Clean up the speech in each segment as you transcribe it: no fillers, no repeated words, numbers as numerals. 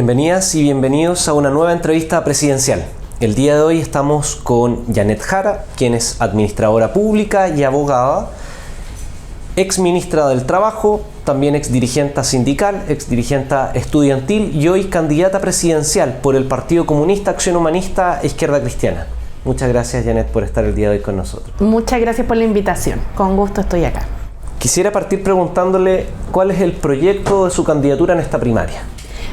Bienvenidas y bienvenidos a una nueva entrevista presidencial. El día de hoy estamos con Janet Jara, quien es administradora pública y abogada, ex ministra del Trabajo, también ex dirigente sindical, ex dirigente estudiantil y hoy candidata presidencial por el Partido Comunista, Acción Humanista e Izquierda Cristiana. Muchas gracias, Janet, por estar el día de hoy con nosotros. Muchas gracias por la invitación. Con gusto estoy acá. Quisiera partir preguntándole cuál es el proyecto de su candidatura en esta primaria.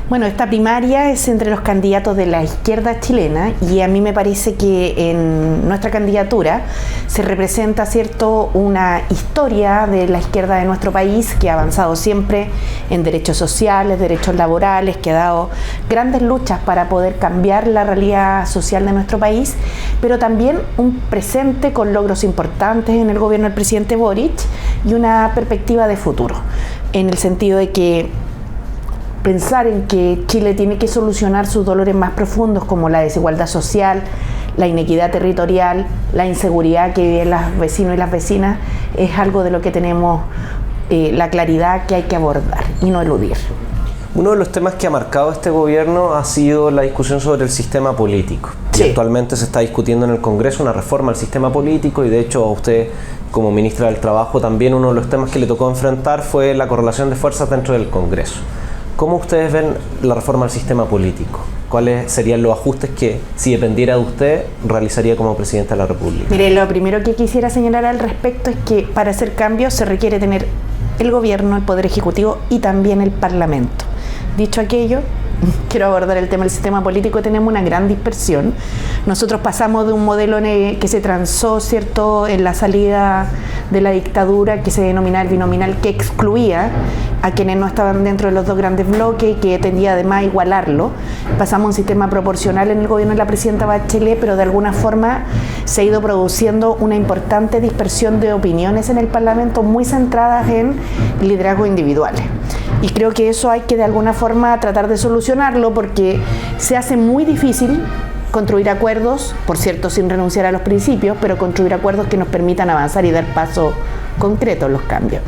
Bueno, esta primaria es entre los candidatos de la izquierda chilena y a mí me parece que en nuestra candidatura se representa, ¿cierto?, una historia de la izquierda de nuestro país que ha avanzado siempre en derechos sociales, derechos laborales, que ha dado grandes luchas para poder cambiar la realidad social de nuestro país, pero también un presente con logros importantes en el gobierno del presidente Boric y una perspectiva de futuro, en el sentido de que pensar en que Chile tiene que solucionar sus dolores más profundos como la desigualdad social, la inequidad territorial, la inseguridad que viven los vecinos y las vecinas, es algo de lo que tenemos la claridad que hay que abordar y no eludir. Uno de los temas que ha marcado este gobierno ha sido la discusión sobre el sistema político. Sí. Y actualmente se está discutiendo en el Congreso una reforma al sistema político y de hecho a usted como ministra del Trabajo también uno de los temas que le tocó enfrentar fue la correlación de fuerzas dentro del Congreso. ¿Cómo ustedes ven la reforma al sistema político? ¿Cuáles serían los ajustes que, si dependiera de usted, realizaría como presidenta de la República? Mire, lo primero que quisiera señalar al respecto es que para hacer cambios se requiere tener el gobierno, el Poder Ejecutivo y también el Parlamento. Dicho aquello, quiero abordar el tema del sistema político. Tenemos una gran dispersión. Nosotros pasamos de un modelo que se transó, ¿cierto?, en la salida de la dictadura, que se denominaba el binominal, que excluía a quienes no estaban dentro de los dos grandes bloques y que tendía además a igualarlo. Pasamos a un sistema proporcional en el gobierno de la presidenta Bachelet, pero de alguna forma se ha ido produciendo una importante dispersión de opiniones en el Parlamento muy centradas en liderazgos individuales. Y creo que eso hay que de alguna forma tratar de solucionarlo porque se hace muy difícil construir acuerdos, por cierto sin renunciar a los principios, pero construir acuerdos que nos permitan avanzar y dar paso concreto en los cambios.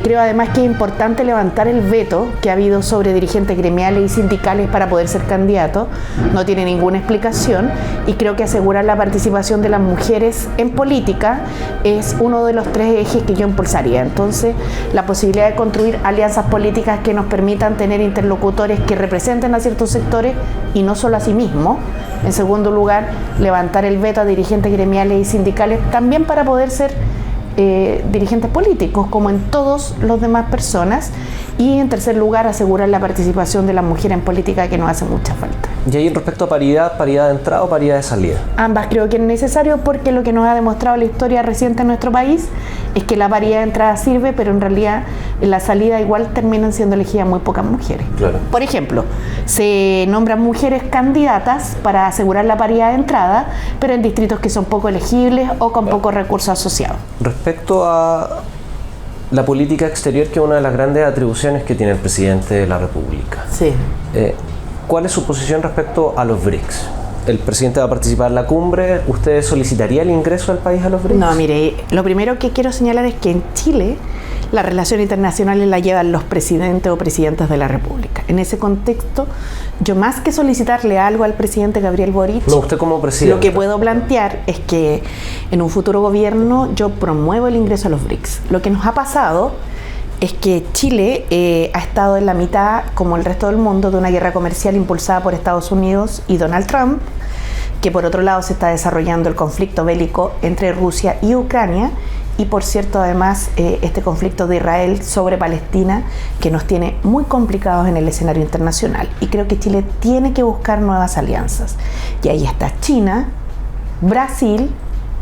Creo además que es importante levantar el veto que ha habido sobre dirigentes gremiales y sindicales para poder ser candidatos. No tiene ninguna explicación y creo que asegurar la participación de las mujeres en política es uno de los tres ejes que yo impulsaría. Entonces, la posibilidad de construir alianzas políticas que nos permitan tener interlocutores que representen a ciertos sectores y no solo a sí mismos. En segundo lugar, levantar el veto a dirigentes gremiales y sindicales también para poder ser dirigentes políticos, como en todos los demás personas. Y en tercer lugar, asegurar la participación de las mujeres en política, que nos hace mucha falta. Y ahí respecto a paridad de entrada o paridad de salida. Ambas creo que es necesario porque lo que nos ha demostrado la historia reciente en nuestro país es que la paridad de entrada sirve, pero en realidad en la salida igual terminan siendo elegidas muy pocas mujeres. Claro. Por ejemplo, se nombran mujeres candidatas para asegurar la paridad de entrada, pero en distritos que son poco elegibles o con pocos recursos asociados. Respecto a la política exterior, que es una de las grandes atribuciones que tiene el presidente de la República. Sí. ¿Cuál es su posición respecto a los BRICS? El presidente va a participar en la cumbre. ¿Usted solicitaría el ingreso del país a los BRICS? No, mire, lo primero que quiero señalar es que en Chile las relaciones internacionales las llevan los presidentes o presidentas de la República. En ese contexto, yo más que solicitarle algo al presidente Gabriel Boric, no, usted como presidente, lo que puedo plantear es que en un futuro gobierno yo promuevo el ingreso a los BRICS. Lo que nos ha pasado es que Chile ha estado en la mitad, como el resto del mundo, de una guerra comercial impulsada por Estados Unidos y Donald Trump, que por otro lado se está desarrollando el conflicto bélico entre Rusia y Ucrania, y por cierto además este conflicto de Israel sobre Palestina, que nos tiene muy complicados en el escenario internacional. Y creo que Chile tiene que buscar nuevas alianzas. Y ahí está China, Brasil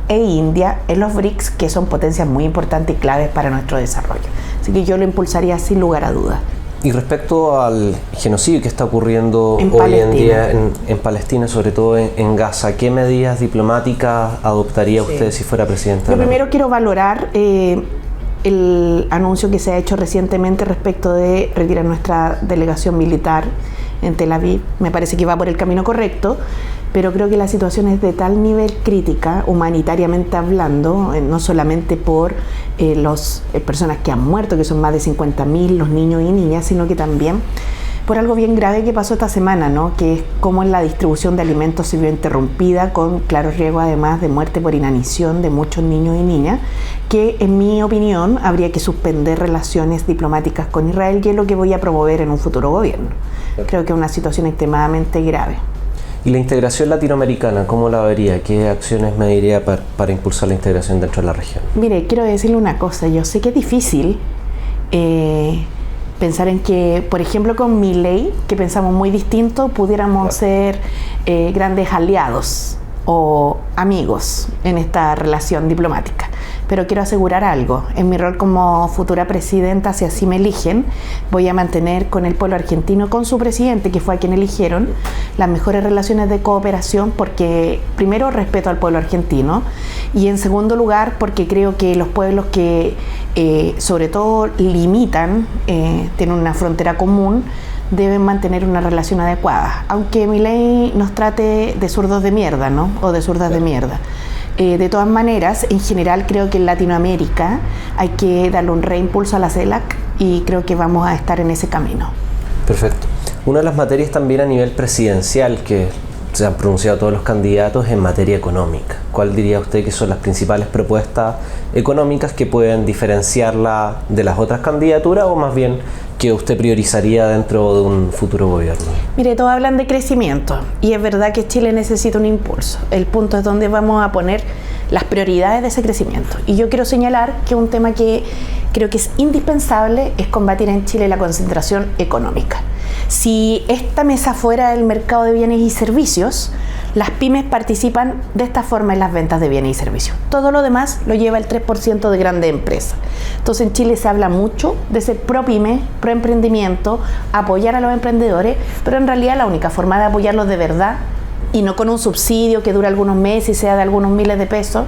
e India en los BRICS, que son potencias muy importantes y claves para nuestro desarrollo. Así que yo lo impulsaría sin lugar a dudas. Y respecto al genocidio que está ocurriendo hoy en día en Palestina, sobre todo en Gaza, ¿qué medidas diplomáticas adoptaría usted si fuera presidenta? Yo primero quiero valorar el anuncio que se ha hecho recientemente respecto de retirar nuestra delegación militar en Tel Aviv. Me parece que va por el camino correcto, pero creo que la situación es de tal nivel crítica, humanitariamente hablando, no solamente por las personas que han muerto, que son más de 50.000, los niños y niñas, sino que también por algo bien grave que pasó esta semana, ¿no? Que es cómo la distribución de alimentos se vio interrumpida con claro riesgo además de muerte por inanición de muchos niños y niñas, que en mi opinión habría que suspender relaciones diplomáticas con Israel, y es lo que voy a promover en un futuro gobierno. Creo que es una situación extremadamente grave. ¿Y la integración latinoamericana, cómo la vería? ¿Qué acciones me diría para impulsar la integración dentro de la región? Mire, quiero decirle una cosa. Yo sé que es difícil pensar en que, por ejemplo, con Milei, que pensamos muy distinto, pudiéramos ser grandes aliados o amigos en esta relación diplomática. Pero quiero asegurar algo, en mi rol como futura presidenta, si así me eligen, voy a mantener con el pueblo argentino, con su presidente, que fue a quien eligieron, las mejores relaciones de cooperación, porque primero respeto al pueblo argentino, y en segundo lugar porque creo que los pueblos que sobre todo limitan, tienen una frontera común, deben mantener una relación adecuada, aunque Milei nos trate de zurdos de mierda, ¿no? O de zurdas de mierda. De todas maneras, en general creo que en Latinoamérica hay que darle un reimpulso a la CELAC, y creo que vamos a estar en ese camino. Perfecto. Una de las materias también a nivel presidencial que se han pronunciado todos los candidatos es en materia económica. ¿Cuál diría usted que son las principales propuestas económicas que pueden diferenciarla de las otras candidaturas, o más bien que usted priorizaría dentro de un futuro gobierno? Mire, todos hablan de crecimiento, y es verdad que Chile necesita un impulso. El punto es dónde vamos a poner las prioridades de ese crecimiento. Y yo quiero señalar que un tema que creo que es indispensable es combatir en Chile la concentración económica. Si esta mesa fuera el mercado de bienes y servicios, las pymes participan de esta forma en las ventas de bienes y servicios. Todo lo demás lo lleva el 3% de grandes empresas. Entonces en Chile se habla mucho de ser pro pyme, pro emprendimiento, apoyar a los emprendedores, pero en realidad la única forma de apoyarlos de verdad, y no con un subsidio que dura algunos meses y sea de algunos miles de pesos,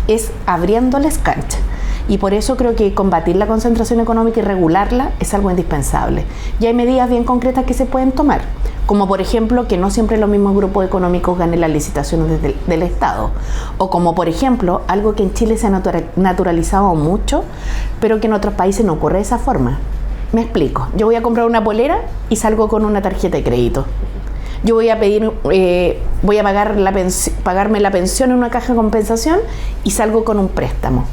es abriéndoles cancha. Y por eso creo que combatir la concentración económica y regularla es algo indispensable. Y hay medidas bien concretas que se pueden tomar, como por ejemplo que no siempre los mismos grupos económicos ganen las licitaciones del Estado, o como por ejemplo algo que en Chile se ha naturalizado mucho, pero que en otros países no ocurre de esa forma. Me explico. Yo voy a comprar una polera y salgo con una tarjeta de crédito. Yo voy a pedir, voy a pagarme la pensión en una caja de compensación y salgo con un préstamo.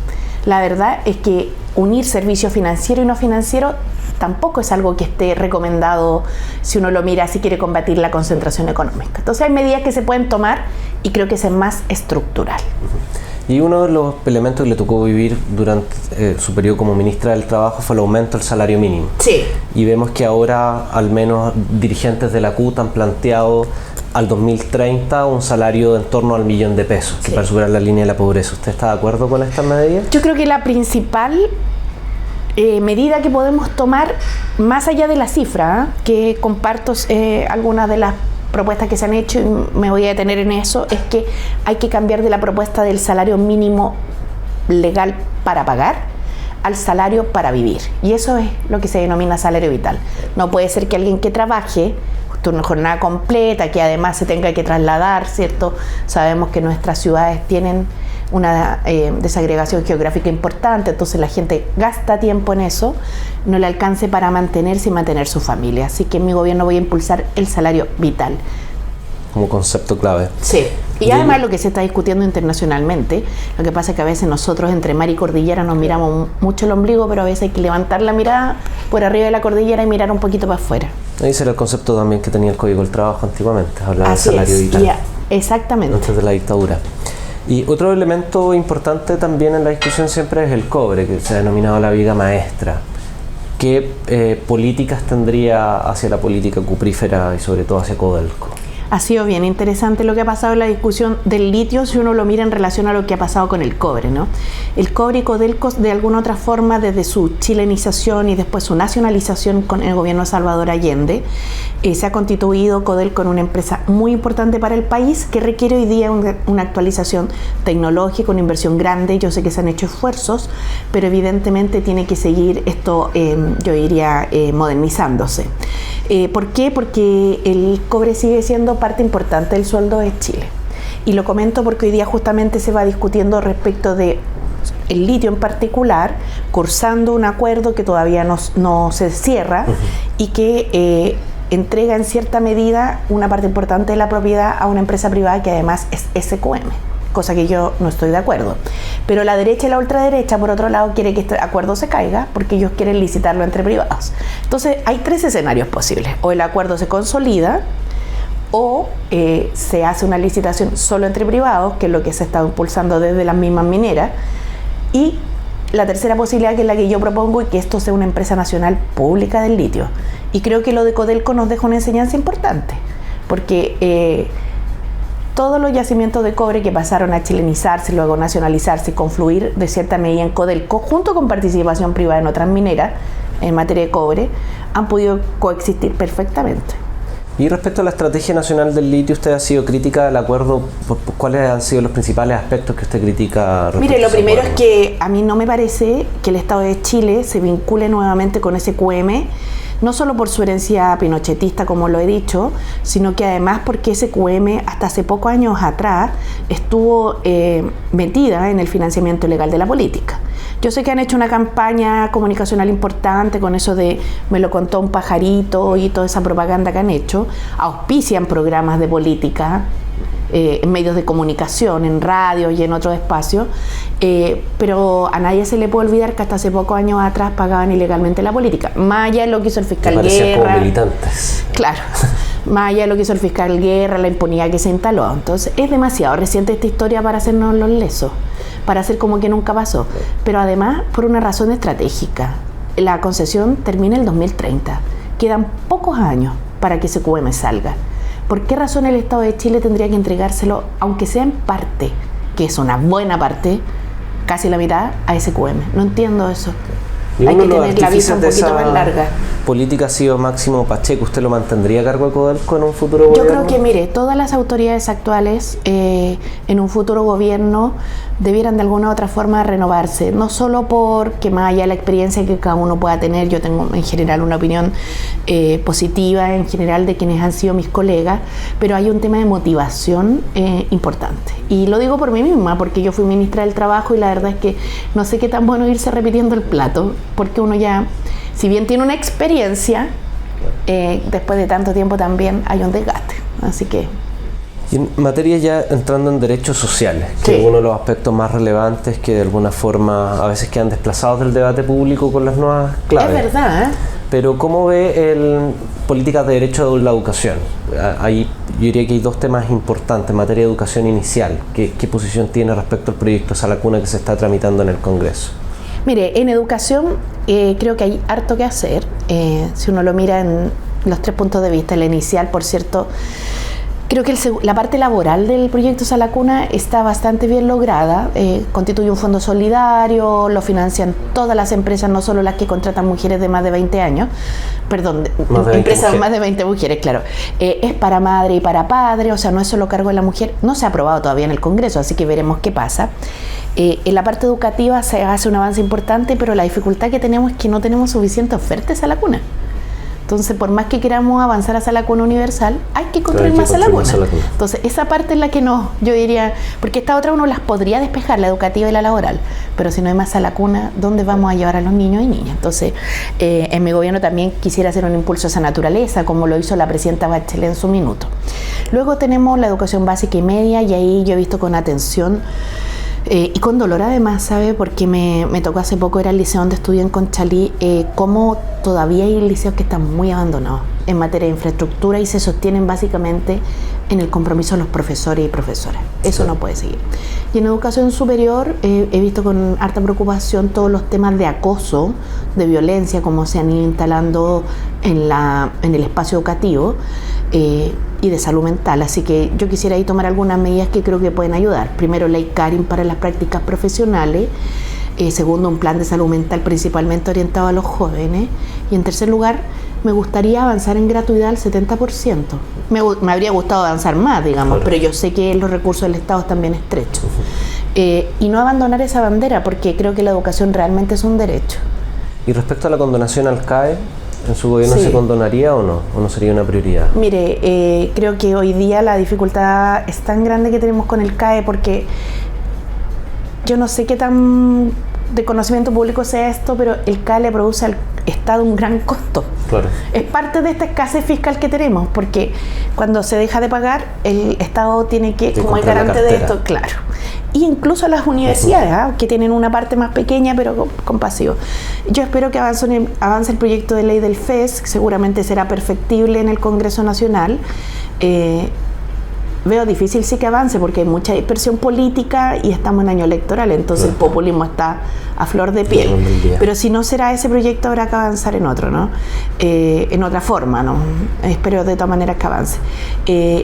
La verdad es que unir servicio financiero y no financiero tampoco es algo que esté recomendado si uno lo mira si quiere combatir la concentración económica. Entonces hay medidas que se pueden tomar, y creo que ese es más estructural. Y uno de los elementos que le tocó vivir durante su periodo como ministra del Trabajo fue el aumento del salario mínimo. Sí. Y vemos que ahora al menos dirigentes de la CUT han planteado al 2030 un salario de en torno al $1.000.000, que para superar la línea de la pobreza. ¿Usted está de acuerdo con estas medidas? Yo creo que la principal medida que podemos tomar, más allá de la cifra, que comparto algunas de las propuestas que se han hecho y me voy a detener en eso, es que hay que cambiar de la propuesta del salario mínimo legal para pagar al salario para vivir, y eso es lo que se denomina salario vital. No puede ser que alguien que trabaje turno jornada completa, que además se tenga que trasladar, ¿cierto? Sabemos que nuestras ciudades tienen una desagregación geográfica importante, entonces la gente gasta tiempo en eso, no le alcance para mantenerse y mantener su familia. Así que en mi gobierno voy a impulsar el salario vital. Como concepto clave. Sí. Y además lo que se está discutiendo internacionalmente, lo que pasa es que a veces nosotros entre mar y cordillera nos miramos mucho el ombligo, pero a veces hay que levantar la mirada por arriba de la cordillera y mirar un poquito para afuera. Ese era el concepto también que tenía el Código del Trabajo antiguamente, hablaba de salario vital. Exactamente. Antes de la dictadura. Y otro elemento importante también en la discusión siempre es el cobre, que se ha denominado la viga maestra. ¿Qué políticas tendría hacia la política cuprífera y sobre todo hacia Codelco? Ha sido bien interesante lo que ha pasado en la discusión del litio si uno lo mira en relación a lo que ha pasado con el cobre, ¿no? El cobre y Codelco, de alguna otra forma, desde su chilenización y después su nacionalización con el gobierno de Salvador Allende, se ha constituido Codelco en una empresa muy importante para el país que requiere hoy día una actualización tecnológica, una inversión grande. Yo sé que se han hecho esfuerzos, pero evidentemente tiene que seguir esto, yo diría, modernizándose. ¿Por qué? Porque el cobre sigue siendo parte importante del sueldo de Chile. Y lo comento porque hoy día justamente se va discutiendo respecto de el litio en particular, cursando un acuerdo que todavía no se cierra y que entrega en cierta medida una parte importante de la propiedad a una empresa privada que además es SQM, cosa que yo no estoy de acuerdo. Pero la derecha y la ultraderecha, por otro lado, quiere que este acuerdo se caiga porque ellos quieren licitarlo entre privados. Entonces, hay 3 escenarios posibles. O el acuerdo se consolida, o se hace una licitación solo entre privados, que es lo que se está impulsando desde las mismas mineras, y la tercera posibilidad, que es la que yo propongo, y que esto sea una empresa nacional pública del litio. Y creo que lo de Codelco nos deja una enseñanza importante, porque todos los yacimientos de cobre que pasaron a chilenizarse, luego nacionalizarse y confluir de cierta medida en Codelco, junto con participación privada en otras mineras en materia de cobre, han podido coexistir perfectamente. Y respecto a la Estrategia Nacional del Litio, ¿usted ha sido crítica del acuerdo? ¿Cuáles han sido los principales aspectos que usted critica? Mire, lo primero es que a mí no me parece que el Estado de Chile se vincule nuevamente con SQM, no solo por su herencia pinochetista, como lo he dicho, sino que además porque SQM hasta hace pocos años atrás estuvo metida en el financiamiento ilegal de la política. Yo sé que han hecho una campaña comunicacional importante con eso de me lo contó un pajarito y toda esa propaganda que han hecho. Auspician programas de política en medios de comunicación, en radio y en otros espacios, pero a nadie se le puede olvidar que hasta hace pocos años atrás pagaban ilegalmente la política. Más allá de lo que hizo el fiscal Guerra. Como militantes. Claro. Más allá de lo que hizo el fiscal Guerra, la impunidad que se instaló. Entonces, es demasiado reciente esta historia para hacernos los lesos, para hacer como que nunca pasó. Pero además, por una razón estratégica. La concesión termina el 2030. Quedan pocos años para que SQM salga. ¿Por qué razón el Estado de Chile tendría que entregárselo, aunque sea en parte, que es una buena parte, casi la mitad, a SQM? No entiendo eso. Hay que tener la vista un poquito más larga. Política ha sido Máximo Pacheco. ¿Usted lo mantendría a cargo de Codelco en un futuro gobierno? Yo creo que, mire, todas las autoridades actuales en un futuro gobierno debieran de alguna u otra forma renovarse, no solo porque más allá de la experiencia que cada uno pueda tener, yo tengo en general una opinión positiva en general de quienes han sido mis colegas, pero hay un tema de motivación importante. Y lo digo por mí misma, porque yo fui ministra del Trabajo y la verdad es que no sé qué tan bueno irse repitiendo el plato, porque uno ya, si bien tiene una experiencia, después de tanto tiempo también hay un desgaste. Así que... Y en materia ya entrando en derechos sociales, que es uno de los aspectos más relevantes que de alguna forma a veces quedan desplazados del debate público con las nuevas claves. Es verdad, ¿eh? Pero ¿cómo ve políticas de derecho a la educación? Ahí yo diría que hay 2 temas importantes en materia de educación inicial. ¿Qué posición tiene respecto al proyecto Salacuna que se está tramitando en el Congreso? Mire, en educación creo que hay harto que hacer. Si uno lo mira en los 3 puntos de vista, la inicial, por cierto, creo que la parte laboral del proyecto Salacuna está bastante bien lograda. Constituye un fondo solidario, lo financian todas las empresas, no solo las que contratan mujeres de más de 20 años, perdón, empresas de más de 20 mujeres, claro. Es para madre y para padre, o sea, no es solo cargo de la mujer. No se ha aprobado todavía en el Congreso, así que veremos qué pasa. En la parte educativa se hace un avance importante, pero la dificultad que tenemos es que no tenemos suficiente oferta de Salacuna. Entonces, por más que queramos avanzar hacia la cuna universal, hay que construir más a la cuna. Entonces, esa parte es la que no, yo diría, porque esta otra uno las podría despejar, la educativa y la laboral, pero si no hay más a la cuna, ¿dónde vamos a llevar a los niños y niñas? Entonces, en mi gobierno también quisiera hacer un impulso a esa naturaleza, como lo hizo la presidenta Bachelet en su minuto. Luego tenemos la educación básica y media, y ahí yo he visto con atención y con dolor además, ¿sabe? Porque me tocó hace poco, era el liceo donde estudié en Conchalí, cómo todavía hay liceos que están muy abandonados en materia de infraestructura y se sostienen básicamente en el compromiso de los profesores y profesoras. Eso sí. No puede seguir. Y en educación superior he visto con harta preocupación todos los temas de acoso, de violencia, como se han ido instalando en el espacio educativo, y de salud mental, así que yo quisiera ahí tomar algunas medidas que creo que pueden ayudar. Primero, ley Karin para las prácticas profesionales, segundo, un plan de salud mental principalmente orientado a los jóvenes, y en tercer lugar, me gustaría avanzar en gratuidad al 70%. Me habría gustado avanzar más, digamos, pero yo sé que los recursos del Estado están bien estrechos. Y no abandonar esa bandera, porque creo que la educación realmente es un derecho. Y respecto a la condonación al CAE, ¿en su gobierno se condonaría o no sería una prioridad? Mire, creo que hoy día la dificultad es tan grande que tenemos con el CAE, porque yo no sé qué tan de conocimiento público sea esto, pero el CAE le produce al Estado un gran costo. Claro. Es parte de esta escasez fiscal que tenemos, porque cuando se deja de pagar, el Estado tiene que, como el garante de esto, claro. Y incluso las universidades, que tienen una parte más pequeña, pero con pasivo. Yo espero que avance el proyecto de ley del FES, que seguramente será perfectible en el Congreso Nacional. Veo difícil sí que avance porque hay mucha dispersión política y estamos en año electoral, entonces el populismo está a flor de piel. Pero si no será ese proyecto, habrá que avanzar en otro, ¿no? En otra forma, ¿no? Espero de todas maneras que avance.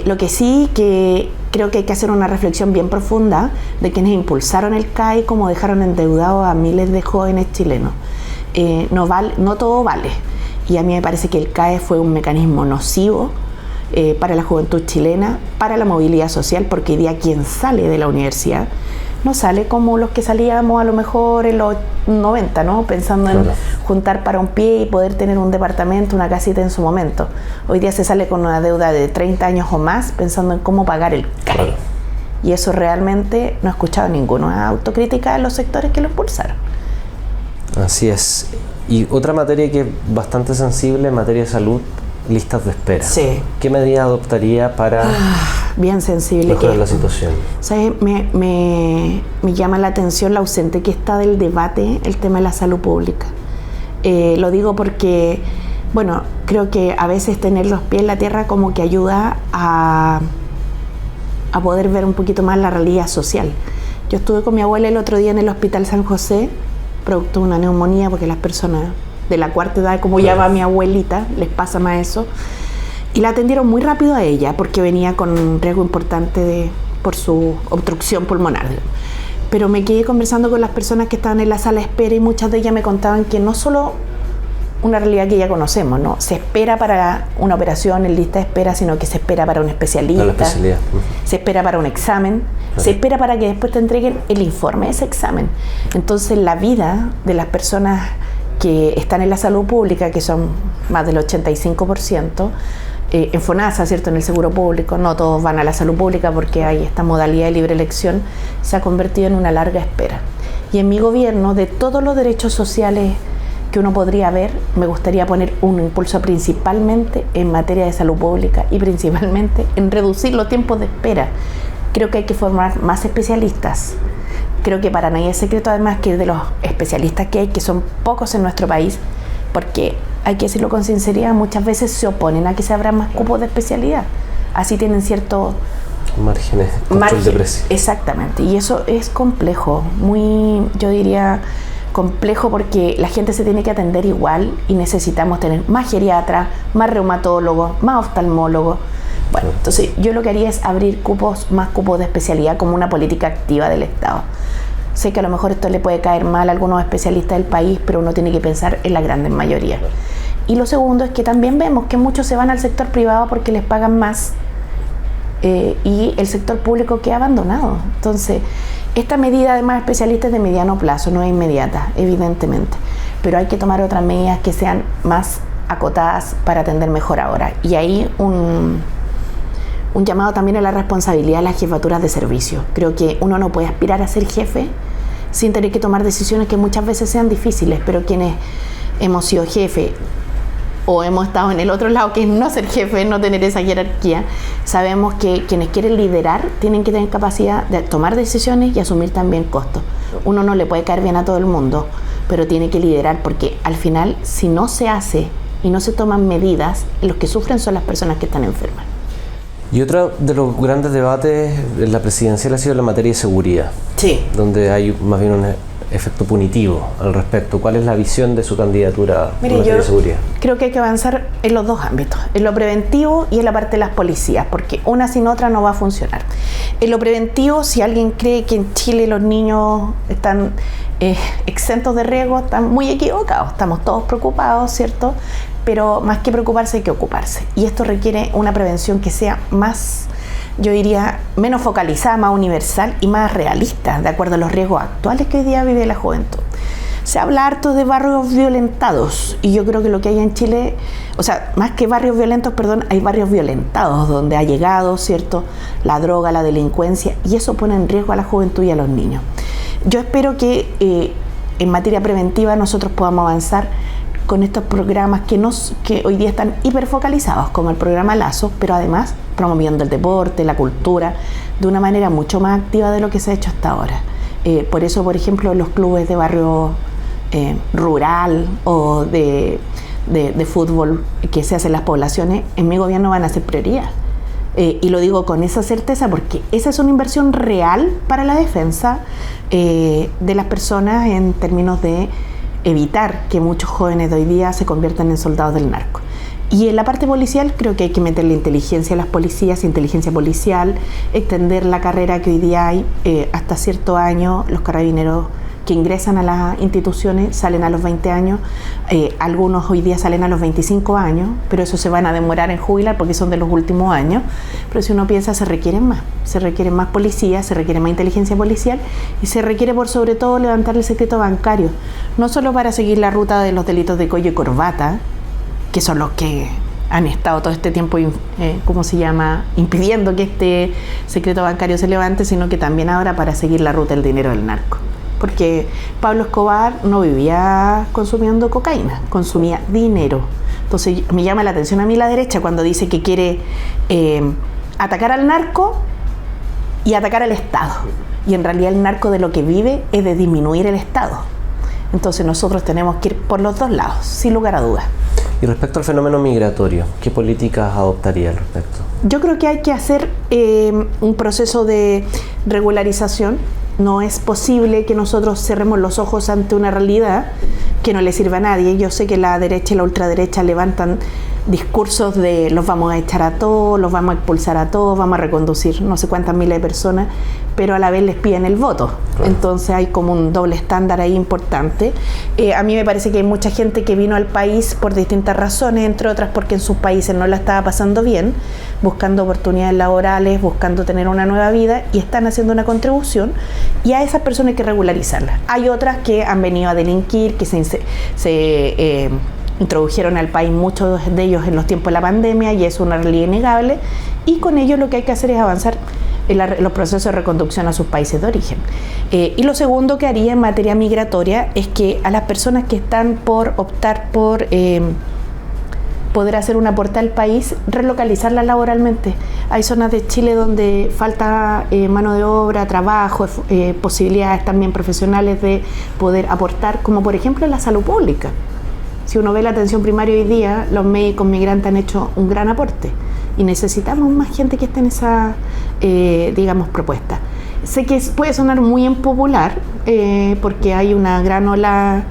Lo que sí que creo que hay que hacer una reflexión bien profunda de quienes impulsaron el CAE, como dejaron endeudados a miles de jóvenes chilenos. No todo vale. Y a mí me parece que el CAE fue un mecanismo nocivo para la juventud chilena, para la movilidad social, porque hoy día quien sale de la universidad no sale como los que salíamos a lo mejor en los 90, ¿no? Pensando en juntar para un pie y poder tener un departamento, una casita en su momento. Hoy día se sale con una deuda de 30 años o más pensando en cómo pagar el CAE. Y eso realmente no he escuchado ninguna autocrítica de los sectores que lo impulsaron. Así es. Y otra materia que es bastante sensible, en materia de salud, listas de espera. Sí. ¿Qué medida adoptaría para bien sensible mejorar la situación? ¿Sabes? Me llama la atención la ausente que está del debate el tema de la salud pública. Lo digo porque, bueno, creo que a veces tener los pies en la tierra como que ayuda a poder ver un poquito más la realidad social. Yo estuve con mi abuela el otro día en el Hospital San José, producto de una neumonía, porque las personas de la cuarta edad, como llama mi abuelita, les pasa más eso, y la atendieron muy rápido a ella porque venía con un riesgo importante por su obstrucción pulmonar. Pero me quedé conversando con las personas que estaban en la sala de espera y muchas de ellas me contaban que no solo una realidad que ya conocemos, ¿no? Se espera para una operación en lista de espera, sino que se espera para un especialista, se espera para un examen, se espera para que después te entreguen el informe de ese examen. Entonces la vida de las personas que están en la salud pública, que son más del 85%, en FONASA, ¿cierto?, en el seguro público, no todos van a la salud pública porque hay esta modalidad de libre elección, se ha convertido en una larga espera. Y en mi gobierno, de todos los derechos sociales que uno podría ver, me gustaría poner un impulso principalmente en materia de salud pública y principalmente en reducir los tiempos de espera. Creo que hay que formar más especialistas. Creo que para nadie es secreto, además, que de los especialistas que hay, que son pocos en nuestro país, porque hay que decirlo con sinceridad, muchas veces se oponen a que se abran más cupos de especialidad. Así tienen cierto márgenes, control de precio. Exactamente, y eso es complejo, muy, yo diría, complejo, porque la gente se tiene que atender igual y necesitamos tener más geriatras, más reumatólogos, más oftalmólogos. Bueno, entonces yo lo que haría es abrir más cupos de especialidad como una política activa del Estado. Sé que a lo mejor esto le puede caer mal a algunos especialistas del país, pero uno tiene que pensar en la gran mayoría. Y lo segundo es que también vemos que muchos se van al sector privado porque les pagan más y el sector público queda abandonado. Entonces, esta medida de más especialistas es de mediano plazo, no es inmediata, evidentemente, pero hay que tomar otras medidas que sean más acotadas para atender mejor ahora. Y ahí un llamado también a la responsabilidad de las jefaturas de servicio. Creo que uno no puede aspirar a ser jefe sin tener que tomar decisiones que muchas veces sean difíciles, pero quienes hemos sido jefe o hemos estado en el otro lado, que es no ser jefe, no tener esa jerarquía, sabemos que quienes quieren liderar tienen que tener capacidad de tomar decisiones y asumir también costos. Uno no le puede caer bien a todo el mundo, pero tiene que liderar, porque al final, si no se hace y no se toman medidas, los que sufren son las personas que están enfermas. Y otro de los grandes debates en la presidencial ha sido la materia de seguridad, sí, donde hay más bien un efecto punitivo al respecto. ¿Cuál es la visión de su candidatura en materia de seguridad? Creo que hay que avanzar en los dos ámbitos, en lo preventivo y en la parte de las policías, porque una sin otra no va a funcionar. En lo preventivo, si alguien cree que en Chile los niños están exentos de riesgo, están muy equivocados. Estamos todos preocupados, ¿cierto? Pero más que preocuparse hay que ocuparse. Y esto requiere una prevención que sea más, yo diría, menos focalizada, más universal y más realista, de acuerdo a los riesgos actuales que hoy día vive la juventud. Se habla harto de barrios violentados, y yo creo que lo que hay en Chile, o sea, más que barrios violentos, perdón, hay barrios violentados, donde ha llegado, ¿cierto?, la droga, la delincuencia, y eso pone en riesgo a la juventud y a los niños. Yo espero que en materia preventiva nosotros podamos avanzar con estos programas que hoy día están hiperfocalizados, como el programa Lazos, pero además promoviendo el deporte, la cultura, de una manera mucho más activa de lo que se ha hecho hasta ahora. Por eso, por ejemplo, los clubes de barrio rural o de fútbol que se hacen en las poblaciones, en mi gobierno van a ser prioridad. Y lo digo con esa certeza porque esa es una inversión real para la defensa de las personas en términos de evitar que muchos jóvenes de hoy día se conviertan en soldados del narco. Y en la parte policial creo que hay que meterle inteligencia a las policías, inteligencia policial, extender la carrera que hoy día hay hasta cierto año. Los carabineros que ingresan a las instituciones salen a los 20 años, algunos hoy día salen a los 25 años, pero eso se van a demorar en jubilar porque son de los últimos años. Pero si uno piensa, se requieren más policías, se requiere más inteligencia policial y se requiere por sobre todo levantar el secreto bancario, no solo para seguir la ruta de los delitos de cuello y corbata, que son los que han estado todo este tiempo, impidiendo que este secreto bancario se levante, sino que también ahora para seguir la ruta del dinero del narco. Porque Pablo Escobar no vivía consumiendo cocaína, consumía dinero. Entonces me llama la atención a mí la derecha cuando dice que quiere atacar al narco y atacar al Estado. Y en realidad el narco de lo que vive es de disminuir el Estado. Entonces nosotros tenemos que ir por los dos lados, sin lugar a dudas. Y respecto al fenómeno migratorio, ¿qué políticas adoptaría al respecto? Yo creo que hay que hacer un proceso de regularización. No es posible que nosotros cerremos los ojos ante una realidad que no le sirve a nadie. Yo sé que la derecha y la ultraderecha levantan discursos de los vamos a echar a todos, los vamos a expulsar a todos, vamos a reconducir no sé cuántas miles de personas, pero a la vez les piden el voto. Claro. Entonces hay como un doble estándar ahí importante. A mí me parece que hay mucha gente que vino al país por distintas razones, entre otras porque en sus países no la estaba pasando bien, buscando oportunidades laborales, buscando tener una nueva vida y están haciendo una contribución, y a esas personas hay que regularizarlas. Hay otras que han venido a delinquir, que se introdujeron al país, muchos de ellos en los tiempos de la pandemia, y es una realidad innegable, y con ellos lo que hay que hacer es avanzar en los procesos de reconducción a sus países de origen. Y lo segundo que haría en materia migratoria es que a las personas que están por optar por poder hacer un aporte al país, relocalizarlas laboralmente. Hay zonas de Chile donde falta mano de obra, trabajo, posibilidades también profesionales de poder aportar, como por ejemplo en la salud pública. Si uno ve la atención primaria hoy día, los médicos migrantes han hecho un gran aporte y necesitamos más gente que esté en esa, propuesta. Sé que puede sonar muy impopular porque hay una gran ola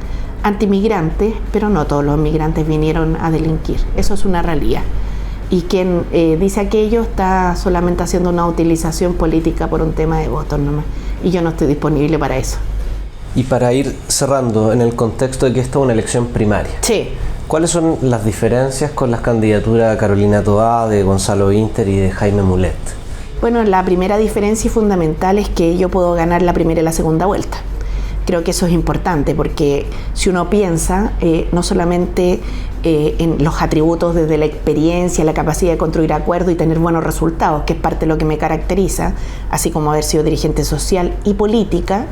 antimigrante, pero no todos los migrantes vinieron a delinquir. Eso es una realidad. Y quien dice aquello está solamente haciendo una utilización política por un tema de votos nomás. Y yo no estoy disponible para eso. Y para ir cerrando, en el contexto de que esta es una elección primaria, sí, ¿cuáles son las diferencias con las candidaturas de Carolina Toá, de Gonzalo Inter y de Jaime Mulet? Bueno, la primera diferencia y fundamental es que yo puedo ganar la primera y la segunda vuelta. Creo que eso es importante porque si uno piensa no solamente en los atributos desde la experiencia, la capacidad de construir acuerdos y tener buenos resultados, que es parte de lo que me caracteriza, así como haber sido dirigente social y política,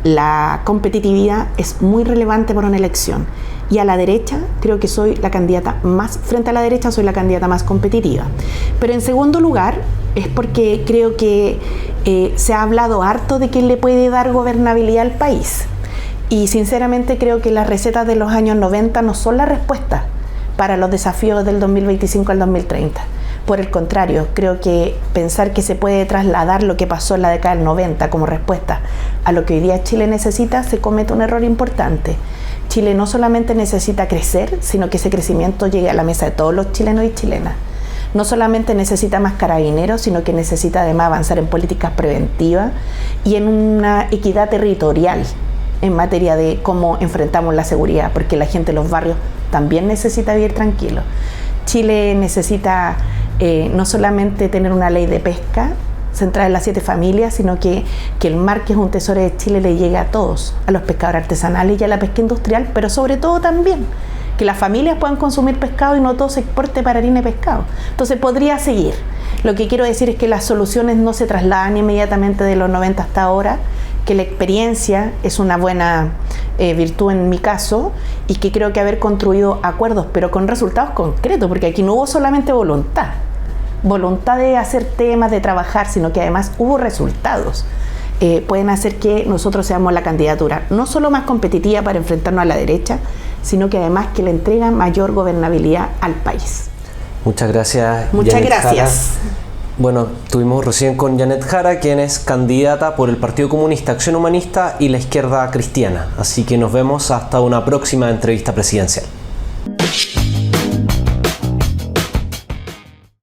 la competitividad es muy relevante para una elección. Y a la derecha, creo que soy la candidata más, frente a la derecha soy la candidata más competitiva. Pero en segundo lugar, es porque creo que se ha hablado harto de quién le puede dar gobernabilidad al país. Y sinceramente creo que las recetas de los años 90 no son la respuesta para los desafíos del 2025 al 2030. Por el contrario, creo que pensar que se puede trasladar lo que pasó en la década del 90 como respuesta a lo que hoy día Chile necesita, se comete un error importante. Chile no solamente necesita crecer, sino que ese crecimiento llegue a la mesa de todos los chilenos y chilenas. No solamente necesita más carabineros, sino que necesita además avanzar en políticas preventivas y en una equidad territorial en materia de cómo enfrentamos la seguridad, porque la gente de los barrios también necesita vivir tranquilo. Chile necesita no solamente tener una ley de pesca centrada en las 7 familias, sino que el mar, que es un tesoro de Chile, le llegue a todos, a los pescadores artesanales y a la pesca industrial, pero sobre todo también que las familias puedan consumir pescado y no todo se exporte para harina de pescado. Entonces podría seguir. Lo que quiero decir es que las soluciones no se trasladan inmediatamente de los 90 hasta ahora, que la experiencia es una buena virtud en mi caso, y que creo que haber construido acuerdos, pero con resultados concretos, porque aquí no hubo solamente voluntad de hacer temas, de trabajar, sino que además hubo resultados. Pueden hacer que nosotros seamos la candidatura no solo más competitiva para enfrentarnos a la derecha, sino que además que le entrega mayor gobernabilidad al país. Muchas gracias. Muchas gracias. Bueno, estuvimos recién con Janet Jara, quien es candidata por el Partido Comunista, Acción Humanista y la Izquierda Cristiana. Así que nos vemos hasta una próxima entrevista presidencial.